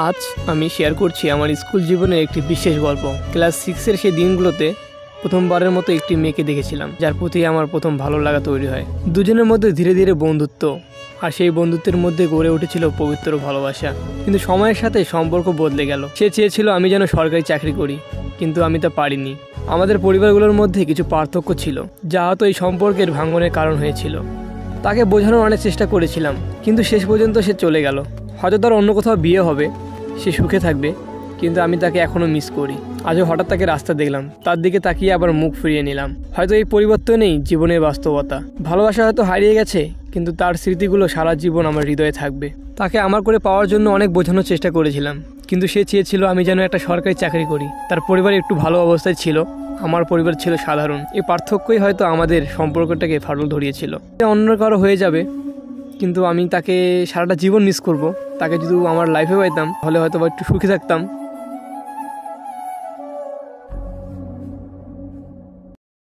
আজ আমি শেয়ার করছি আমার স্কুল জীবনের একটি বিশেষ গল্প। ক্লাস 6-এর সেই দিনগুলোতে প্রথমবারের মতো একটি মেয়েকে দেখেছিলাম, যার প্রতি আমার প্রথম ভালো লাগা তৈরি হয়। দুজনের মধ্যে ধীরে ধীরে বন্ধুত্ব, আর সেই বন্ধুত্বের মধ্যে গড়ে উঠেছিল পবিত্র ভালোবাসা। কিন্তু সময়ের সাথে সম্পর্ক বদলে গেল। সে চেয়েছিল আমি যেন সরকারি চাকরি করি, কিন্তু আমি তা পারিনি। আমাদের পরিবারগুলোর মধ্যে কিছু পার্থক্য ছিল, যা হয়তো এই সম্পর্কের ভাঙনের কারণ হয়েছিল। তাকে বোঝানোর অনেক চেষ্টা করেছিলাম, কিন্তু শেষ পর্যন্ত সে চলে গেল। হয়তো তার অন্য কোথাও বিয়ে হবে, সে সুখে থাকবে, কিন্তু আমি তাকে এখনও মিস করি। আজও হঠাৎ তাকে রাস্তা দেখলাম, তার দিকে তাকিয়ে আবার মুখ ফিরিয়ে নিলাম। হয়তো এই পরিবর্তনেই জীবনের বাস্তবতা। ভালোবাসা হয়তো হারিয়ে গেছে, কিন্তু তার স্মৃতিগুলো সারা জীবন আমার হৃদয়ে থাকবে। তাকে আমার করে পাওয়ার জন্য অনেক বোঝানোর চেষ্টা করেছিলাম, কিন্তু সে চেয়েছিল আমি যেন একটা সরকারি চাকরি করি। তার পরিবার একটু ভালো অবস্থায় ছিল, আমার পরিবার ছিল সাধারণ। এই পার্থক্যই হয়তো আমাদের সম্পর্কটাকে ফাটল ধরিয়েছিল। অন্য কারো হয়ে যাবে, কিন্তু আমি তাকে সারাটা জীবন মিস করব। তাকে যদি আমার লাইফে পাইতাম, তাহলে হয়তো একটু সুখী থাকতাম।